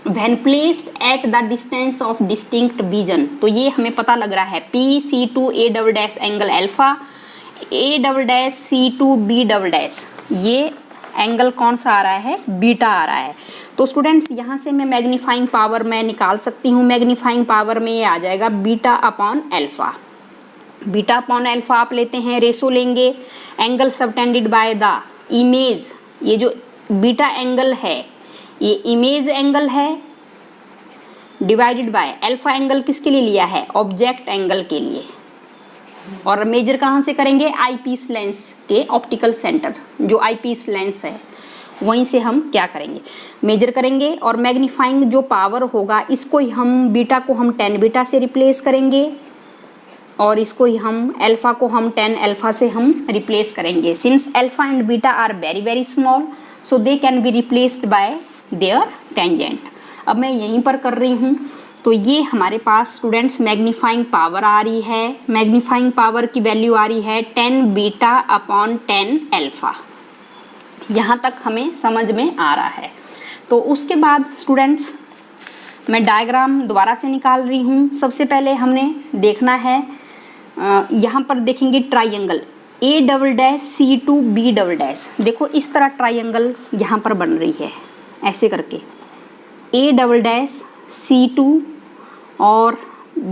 when placed at the distance of distinct vision. तो ये हमें पता लग रहा है PC2 A double dash angle alpha, A double dash C2 B double dash, ये एंगल कौन सा आ रहा है, बीटा आ रहा है। तो स्टूडेंट्स यहाँ से मैं मैग्नीफाइंग पावर मैं निकाल सकती हूँ। मैग्नीफाइंग पावर में ये आ जाएगा beta upon alpha. Beta upon alpha आप लेते हैं, रेशो लेंगे angle subtended by the image. ये जो बीटा एंगल है ये इमेज एंगल है, डिवाइडेड बाय अल्फा एंगल किसके लिए लिया है, ऑब्जेक्ट एंगल के लिए। और मेजर कहाँ से करेंगे, आई पीस लेंस के ऑप्टिकल सेंटर, जो आई पीस लेंस है वहीं से हम क्या करेंगे, मेजर करेंगे। और मैग्नीफाइंग जो पावर होगा इसको ही हम बीटा को हम 10 बीटा से रिप्लेस करेंगे और इसको ही हम अल्फा को हम 10 अल्फा से हम रिप्लेस करेंगे। Since alpha and beta are very very small so they can be replaced by their tangent. अब मैं यहीं पर कर रही हूँ। तो ये हमारे पास स्टूडेंट्स मैग्नीफाइंग पावर आ रही है। मैग्नीफाइंग पावर की वैल्यू आ रही है 10 बीटा अपॉन 10 अल्फा। यहाँ तक हमें समझ में आ रहा है। तो उसके बाद स्टूडेंट्स मैं डायग्राम दोबारा से निकाल रही हूँ। सबसे पहले हमने देखना है, यहाँ पर देखेंगे triangle A double dash C2 B double dash. देखो इस तरह ट्राइंगल यहाँ पर बन रही है, ऐसे करके A डबल डैश C2 और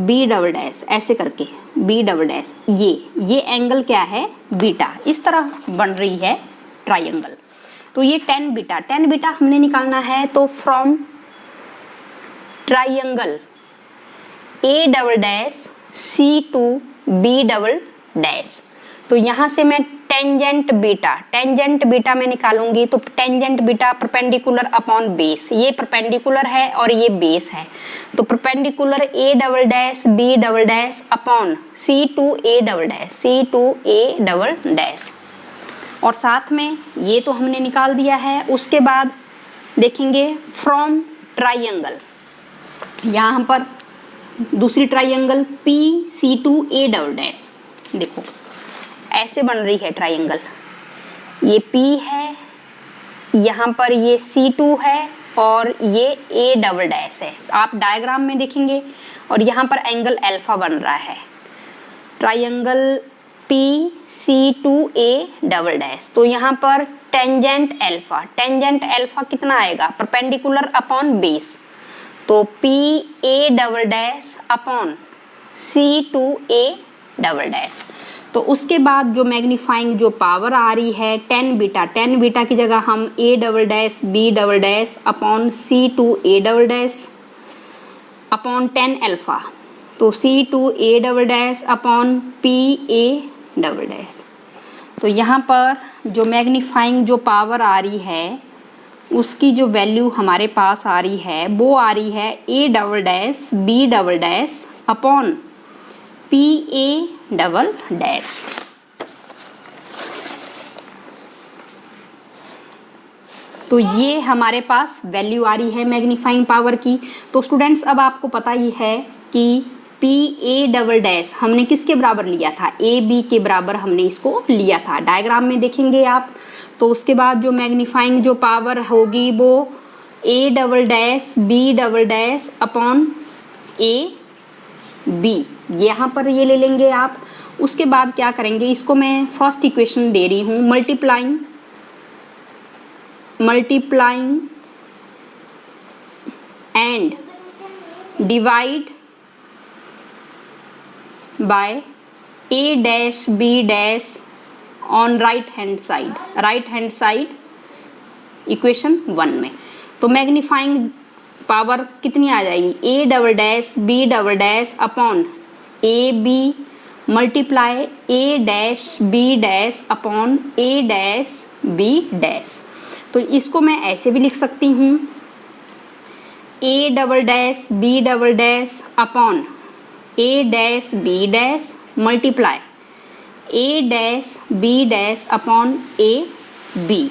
B डबल डैश, ऐसे करके B डबल डैश। ये एंगल क्या है, बीटा, इस तरह बन रही है ट्राइंगल। तो ये 10 बीटा हमने निकालना है। तो from triangle A double dash C2B double dash. तो यहाँ से मैं टेंजेंट बीटा मैं निकालूंगी, तो tangent beta perpendicular upon base, ये परपेंडिकुलर है और ये बेस है, तो perpendicular A double dash B double dash upon C2A double dash. और साथ में ये तो हमने निकाल दिया है। उसके बाद देखेंगे फ्रॉम ट्राइंगल, यहाँ पर दूसरी ट्राइंगल PC2A डबल डैश, देखो ऐसे बन रही है ट्राइंगल, ये P है, यहाँ पर ये C2 है और ये A डबल डैश है, आप डायग्राम में देखेंगे, और यहाँ पर एंगल अल्फा बन रहा है। ट्राइंगल PC2A डबल डैश, तो यहाँ पर टेंजेंट अल्फा कितना आएगा, परपेंडिकुलर अपॉन बेस, तो PA double dash upon C2A double dash. तो उसके बाद जो मैग्नीफाइंग जो पावर आ रही है टेन बीटा की जगह हम A double dash B double dash upon C2A double dash upon 10 alpha, तो C2A double dash upon PA double dash. तो यहाँ पर जो मैग्नीफाइंग जो पावर आ रही है उसकी जो वैल्यू हमारे पास आ रही है वो आ रही है A double dash B double dash upon PA double dash. तो ये हमारे पास वैल्यू आ रही है मैग्नीफाइंग पावर की। तो स्टूडेंट्स अब आपको पता ही है कि PA डबल डैश हमने किसके बराबर लिया था, AB के बराबर हमने इसको लिया था, डायग्राम में देखेंगे आप। तो उसके बाद जो मैग्नीफाइंग जो पावर होगी वो A double dash B double dash upon AB, यहाँ पर ये ले लेंगे आप। उसके बाद क्या करेंगे, इसको मैं फर्स्ट इक्वेशन दे रही हूँ, multiplying and divide by A dash B dash on right hand side equation 1 में। तो मैग्नीफाइंग पावर कितनी आ जाएगी, A double dash B double dash upon AB multiply A dash B dash upon A dash B dash. तो इसको मैं ऐसे भी लिख सकती हूँ, A double dash B double dash upon A dash B dash multiply A dash B dash upon A B।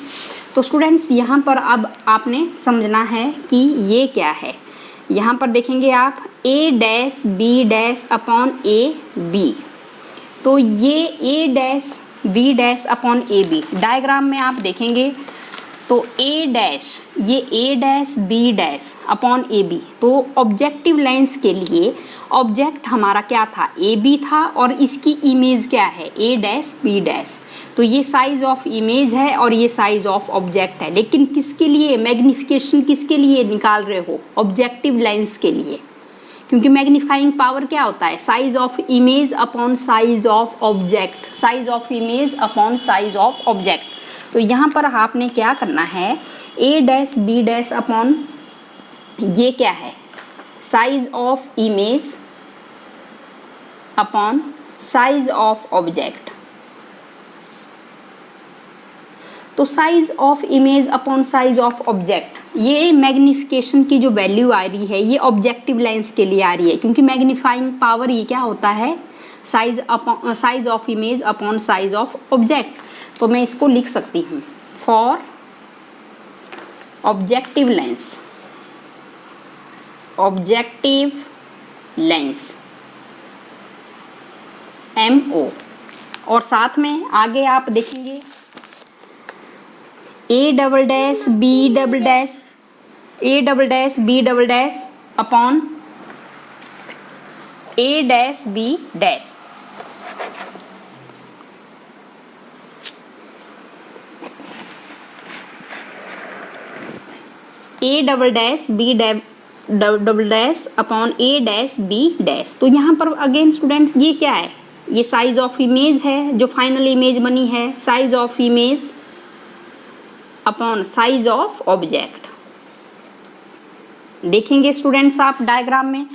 तो स्टूडेंट्स यहाँ पर अब आपने समझना है कि ये क्या है। यहाँ पर देखेंगे आप A dash B dash upon A B, तो ये A dash B dash upon A B diagram में आप देखेंगे तो A डैश, ये A dash B dash upon A B। तो ऑब्जेक्टिव लेंस के लिए ऑब्जेक्ट हमारा क्या था, AB था, और इसकी इमेज क्या है, A डैश B डैश। तो ये साइज ऑफ इमेज है और ये साइज ऑफ ऑब्जेक्ट है, लेकिन किसके लिए मैग्निफिकेशन किसके लिए निकाल रहे हो, ऑब्जेक्टिव लेंस के लिए, क्योंकि मैग्नीफाइंग पावर क्या होता है, size of image upon size of object, size of image upon size of object. तो यहाँ पर आपने क्या करना है, A dash B dash upon ये क्या है, size of image upon size of object. तो size of image upon size of object, ये मैग्निफिकेशन की जो वैल्यू आ रही है ये ऑब्जेक्टिव लेंस के लिए आ रही है, क्योंकि मैग्नीफाइंग पावर ये क्या होता है, size of image upon size of object. तो मैं इसको लिख सकती हूँ, फॉर ऑब्जेक्टिव लेंस MO। और साथ में आगे आप देखेंगे A double dash B double dash upon A dash B dash. A double dash B double dash upon A dash B dash. तो यहाँ पर अगेन स्टूडेंट्स ये क्या है, ये साइज ऑफ इमेज है, जो फाइनल इमेज बनी है, size of image upon size of object. देखेंगे स्टूडेंट्स आप डायग्राम में,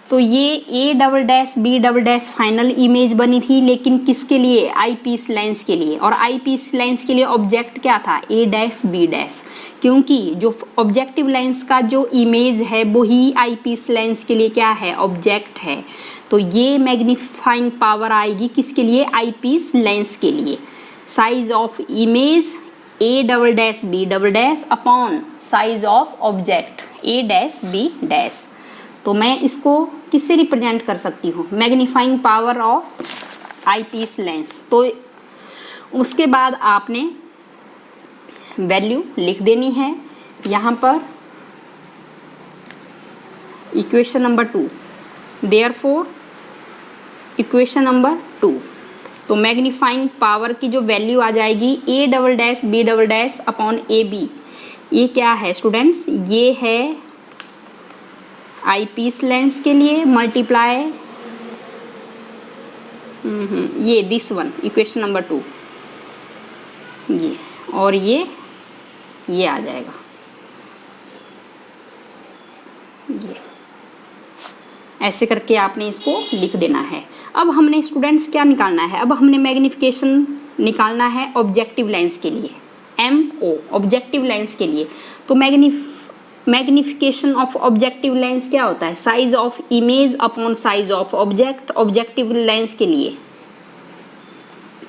तो ये A double dash B double dash final image बनी थी, लेकिन किसके लिए? आई पीस लेंस के लिए। और आई पीस लेंस के लिए ऑब्जेक्ट क्या था? ए डैश बी डैश, क्योंकि जो ऑब्जेक्टिव लेंस का जो इमेज है वो ही आई पीस लेंस के लिए क्या है? ऑब्जेक्ट है। तो ये मैग्नीफाइंग पावर आएगी किसके लिए? आई पीस लेंस के लिए। Size of image A double dash B double dash upon size of object A dash B dash. तो मैं इसको किससे रिप्रेजेंट कर सकती हूँ? Magnifying power of eyepiece lens. तो उसके बाद आपने वैल्यू लिख देनी है यहाँ पर, equation number 2, therefore equation number 2। तो मैग्नीफाइंग पावर की जो वैल्यू आ जाएगी A double dash B double dash upon A B, ये क्या है स्टूडेंट्स? ये है आई पीस लेंस के लिए मल्टीप्लाई ये दिस वन, इक्वेशन नंबर 2, ये और ये आ जाएगा ये। ऐसे करके आपने इसको लिख देना है। अब हमने स्टूडेंट्स क्या निकालना है? अब हमने मैग्निफिकेशन निकालना है ऑब्जेक्टिव लेंस के लिए, MO ऑब्जेक्टिव लेंस के लिए। तो मैग्निफिकेशन ऑफ ऑब्जेक्टिव लेंस क्या होता है? Size of image upon size of object. Objective lens के लिए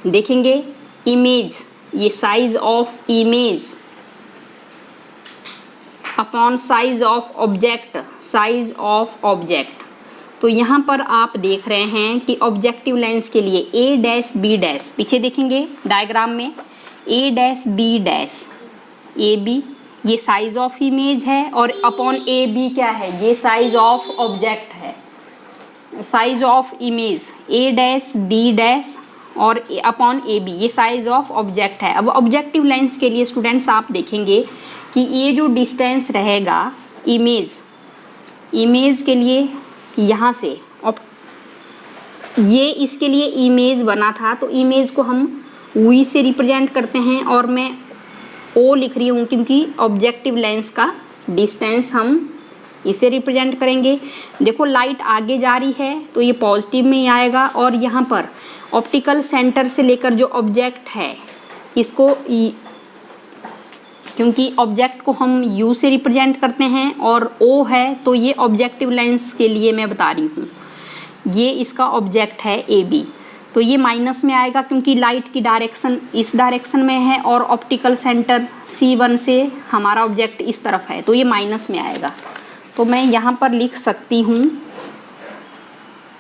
देखेंगे इमेज, ये size of image upon size of object, size of object. तो यहाँ पर आप देख रहे हैं कि ऑब्जेक्टिव लेंस के लिए ए डैश बी डैश, पीछे देखेंगे डायग्राम में A dash B dash A B, ये साइज ऑफ इमेज है, और अपॉन ए बी क्या है? ये साइज ऑफ ऑब्जेक्ट है। Size of image A dash B dash और अपॉन ए बी, ये साइज ऑफ ऑब्जेक्ट है। अब ऑब्जेक्टिव लेंस के लिए स्टूडेंट्स आप देखेंगे कि ये जो डिस्टेंस रहेगा इमेज के लिए यहाँ से, ये इसके लिए इमेज बना था, तो इमेज को हम वी से रिप्रेजेंट करते हैं, और मैं ओ लिख रही हूँ क्योंकि ऑब्जेक्टिव लेंस का डिस्टेंस हम इसे रिप्रेजेंट करेंगे। देखो लाइट आगे जा रही है तो ये पॉजिटिव में ही आएगा, और यहाँ पर ऑप्टिकल सेंटर से लेकर जो ऑब्जेक्ट है इसको क्योंकि ऑब्जेक्ट को हम यू से रिप्रेजेंट करते हैं और ओ है, तो ये ऑब्जेक्टिव लेंस के लिए मैं बता रही हूँ, ये इसका ऑब्जेक्ट है ए बी। तो ये माइनस में आएगा क्योंकि लाइट की डायरेक्शन इस डायरेक्शन में है और ऑप्टिकल सेंटर C1 से हमारा ऑब्जेक्ट इस तरफ है, तो ये माइनस में आएगा। तो मैं यहाँ पर लिख सकती हूँ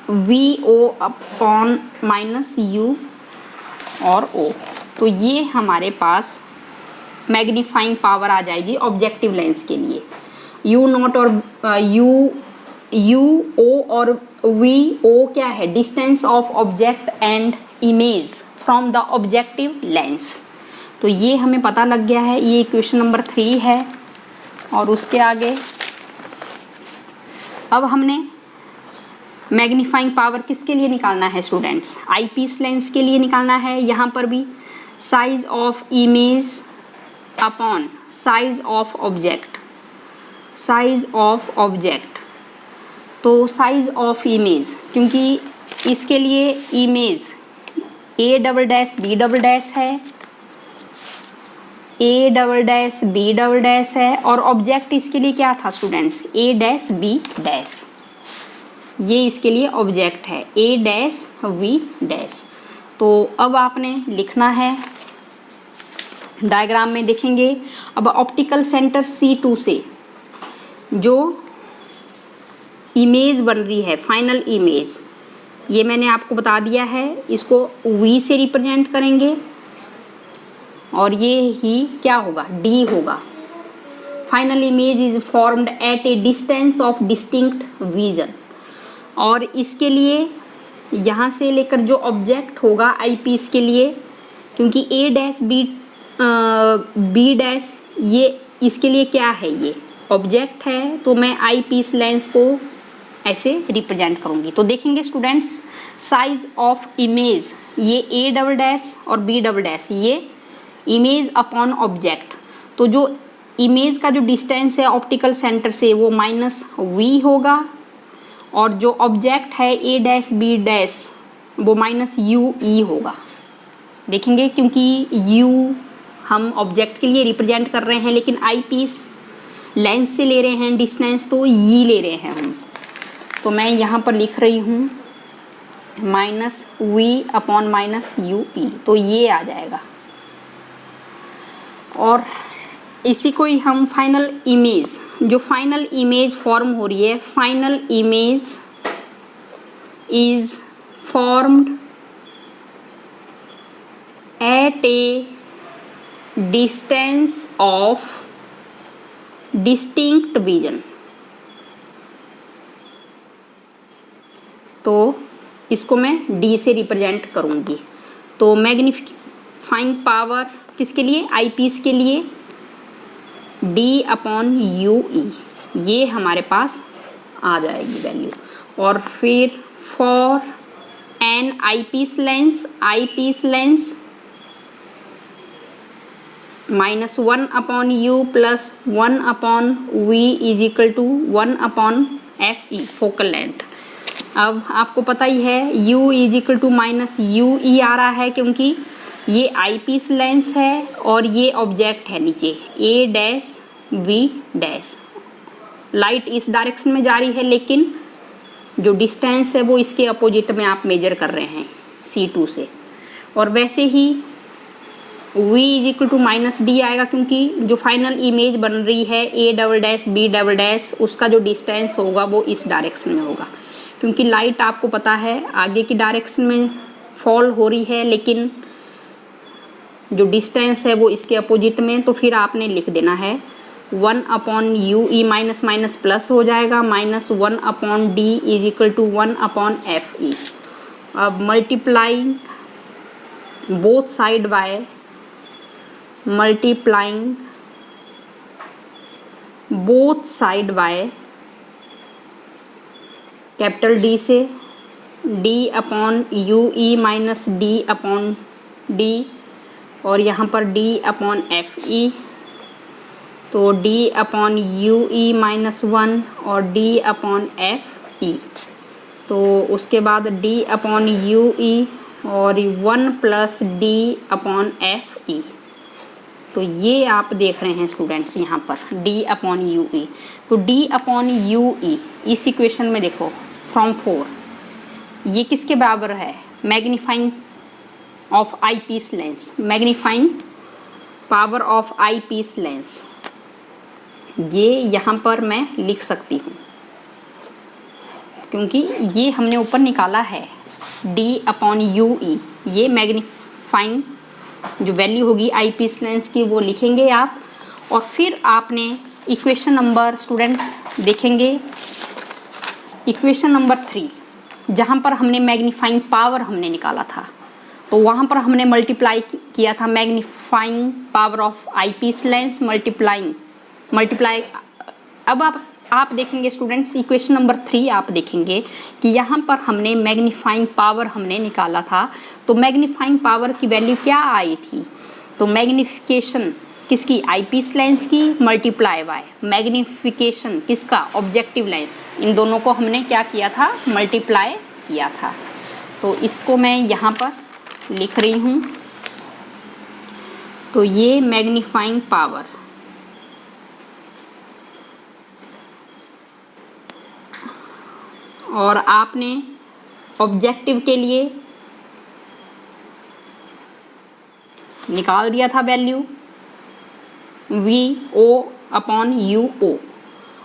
VO अपॉन माइनस U और O। तो ये हमारे पास मैग्नीफाइंग पावर आ जाएगी ऑब्जेक्टिव लेंस के लिए। U नॉट और U O और VO क्या है? Distance of object and image from the objective lens. तो ये हमें पता लग गया है, ये क्वेश्चन नंबर 3 है। और उसके आगे अब हमने मैग्नीफाइंग पावर किसके लिए निकालना है स्टूडेंट्स? आई पीस लेंस के लिए निकालना है। यहाँ पर भी size of image upon size of object, size of object. तो साइज ऑफ इमेज, क्योंकि इसके लिए image A double dash B double dash है, A double dash B double dash है, और ऑब्जेक्ट इसके लिए क्या था students? A dash B dash, ये इसके लिए ऑब्जेक्ट है ए डैश वी डैश। तो अब आपने लिखना है, डायग्राम में देखेंगे। अब ऑप्टिकल सेंटर C2 से जो इमेज बन रही है, फाइनल इमेज, ये मैंने आपको बता दिया है, इसको V से रिप्रेजेंट करेंगे, और ये ही क्या होगा? D होगा। Final image is formed at a distance of distinct vision. और इसके लिए यहाँ से लेकर जो ऑब्जेक्ट होगा आई पीस के लिए, क्योंकि ए डैश बी डैश ये इसके लिए क्या है? ये ऑब्जेक्ट है, तो मैं आई पीस लेंस को ऐसे रिप्रेजेंट करूँगी। तो देखेंगे स्टूडेंट्स, साइज ऑफ इमेज ये ए डबल डैश और बी डबल डैश, ये इमेज अपॉन ऑब्जेक्ट। तो जो इमेज का जो डिस्टेंस है ऑप्टिकल सेंटर से वो -v होगा, और जो ऑब्जेक्ट है a डैश b डैश वो -ue होगा। देखेंगे क्योंकि u हम ऑब्जेक्ट के लिए रिप्रेजेंट कर रहे हैं, लेकिन आई पीस लेंस से ले रहे हैं डिस्टेंस, तो ये ले रहे हैं हम। तो मैं यहाँ पर लिख रही हूँ -v/-ue, तो ये आ जाएगा। और इसी को ही हम फाइनल इमेज, जो फाइनल इमेज फॉर्म हो रही है, final image is formed at a distance of distinct vision. तो इसको मैं D से रिप्रेजेंट करूँगी। तो मैग्नीफाइंग पावर किसके लिए, आई पीस के लिए D/UE, ये हमारे पास आ जाएगी वैल्यू। और फिर for an eyepiece lens -1/U + 1/V = 1/FE focal length. अब आपको पता ही है U = -UE आ रहा है, क्योंकि ये आई पीस लेंस है और ये ऑब्जेक्ट है नीचे A dash V dash. Light इस डायरेक्शन में जा रही है, लेकिन जो डिस्टेंस है वो इसके अपोजिट में आप मेजर कर रहे हैं C2 से। और वैसे ही V = -D आएगा, क्योंकि जो फाइनल इमेज बन रही है A double dash B double dash, उसका जो डिस्टेंस होगा वो इस डायरेक्शन में होगा, क्योंकि लाइट आपको पता है आगे की डायरेक्शन में फॉल हो रही है, लेकिन जो डिस्टेंस है वो इसके अपोजिट में। तो फिर आपने लिख देना है 1/UE माइनस प्लस हो जाएगा, -1/D = 1/FE। अब multiplying both side by capital D से D/UE -D/D, और यहाँ पर D/FE, तो D/UE -1 और D/FE। तो उसके बाद D/UE और 1 + D/FE। तो ये आप देख रहे हैं स्टूडेंट्स यहाँ पर D/UE। तो D/UE इस इक्वेशन में देखो फ्रॉम 4, ये किसके बराबर है, magnifying of eyepiece lens, magnifying power of eyepiece lens. ये यहाँ पर मैं लिख सकती हूँ, क्योंकि ये हमने ऊपर निकाला है D/UE, ये मैग्नीफाइंग जो वैल्यू होगी आई पीस लेंस की वो लिखेंगे आप। और फिर आपने इक्वेशन नंबर स्टूडेंट्स देखेंगे, इक्वेशन नंबर 3, जहाँ पर हमने मैग्नीफाइंग पावर हमने निकाला था, तो वहाँ पर हमने मल्टीप्लाई किया था magnifying power of eyepiece lens multiply. अब आप देखेंगे स्टूडेंट्स इक्वेशन नंबर 3 आप देखेंगे कि यहाँ पर हमने मैग्नीफाइंग पावर हमने निकाला था। तो मैग्नीफाइंग पावर की वैल्यू क्या आई थी, तो मैग्नीफिकेशन किसकी, आई पीस लेंस की, मल्टीप्लाई बाय मैग्नीफिकेशन किसका, ऑब्जेक्टिव लेंस। इन दोनों को हमने क्या किया था, मल्टीप्लाई किया था। तो इसको मैं यहाँ पर लिख रही हूँ। तो ये मैग्नीफाइंग पावर और आपने ऑब्जेक्टिव के लिए निकाल दिया था वैल्यू VO/UO,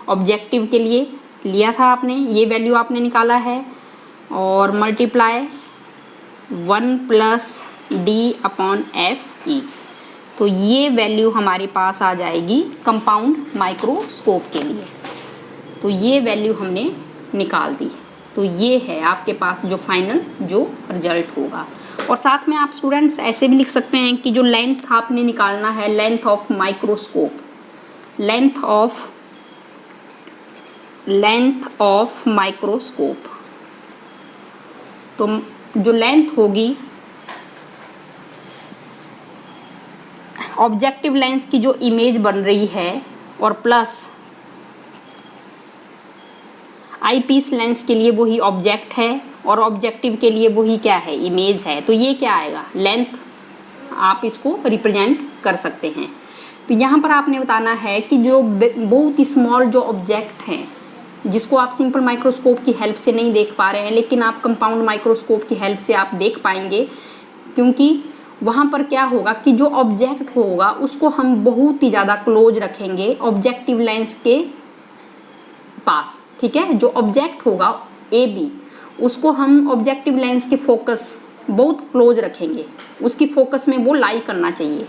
ऑब्जेक्टिव के लिए लिया था आपने, ये वैल्यू आपने निकाला है, और मल्टीप्लाई 1 + D/FE। तो ये वैल्यू हमारे पास आ जाएगी कंपाउंड माइक्रोस्कोप के लिए। तो ये वैल्यू हमने निकाल दी। तो ये है आपके पास जो फाइनल जो रिजल्ट होगा। और साथ में आप स्टूडेंट्स ऐसे भी लिख सकते हैं कि जो लेंथ आपने निकालना है, length of microscope, length of microscope. तो जो लेंथ होगी ऑब्जेक्टिव लेंस की जो इमेज बन रही है और प्लस आई पीस लेंस के लिए वही ऑब्जेक्ट है और ऑब्जेक्टिव के लिए वही क्या है, इमेज है, तो ये क्या आएगा, लेंथ आप इसको रिप्रेजेंट कर सकते हैं। तो यहाँ पर आपने बताना है कि जो बहुत ही स्मॉल जो ऑब्जेक्ट हैं जिसको आप सिंपल माइक्रोस्कोप की हेल्प से नहीं देख पा रहे हैं, लेकिन आप कंपाउंड माइक्रोस्कोप की हेल्प से आप देख पाएंगे, क्योंकि वहाँ पर क्या होगा कि जो ऑब्जेक्ट होगा उसको हम बहुत ही ज़्यादा क्लोज रखेंगे ऑब्जेक्टिव लेंस के पास, ठीक है। जो ऑब्जेक्ट होगा ए बी उसको हम ऑब्जेक्टिव लेंस के फोकस बहुत क्लोज रखेंगे, उसकी फोकस में वो लाई करना चाहिए।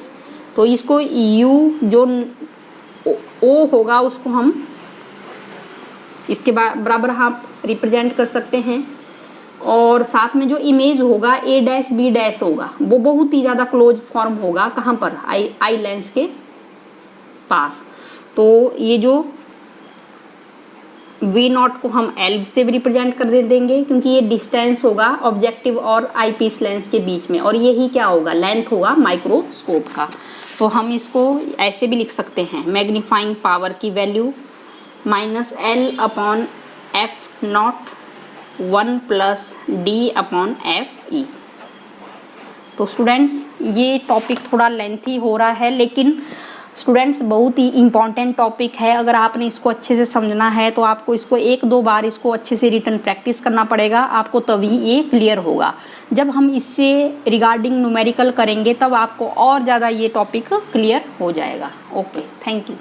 तो इसको यू जो ओ होगा उसको हम इसके बराबर आप रिप्रेजेंट कर सकते हैं, और साथ में जो इमेज होगा ए डैश बी डैश होगा वो बहुत ही ज़्यादा क्लोज फॉर्म होगा कहाँ पर, आई लेंस के पास। तो ये जो वी नॉट को हम एल से भी रिप्रेजेंट कर देंगे, क्योंकि ये डिस्टेंस होगा ऑब्जेक्टिव और आई पीस लेंस के बीच में, और यही क्या होगा, लेंथ होगा माइक्रोस्कोप का। तो हम इसको ऐसे भी लिख सकते हैं, मैग्नीफाइंग पावर की वैल्यू -L/F0 1 + D/Fe। तो स्टूडेंट्स ये टॉपिक थोड़ा लेंथी हो रहा है, लेकिन स्टूडेंट्स बहुत ही इम्पॉर्टेंट टॉपिक है। अगर आपने इसको अच्छे से समझना है तो आपको इसको 1-2 बार इसको अच्छे से रिटन प्रैक्टिस करना पड़ेगा, आपको तभी ये क्लियर होगा। जब हम इससे रिगार्डिंग न्यूमेरिकल करेंगे तब आपको और ज़्यादा ये टॉपिक क्लियर हो जाएगा। Okay, thank you.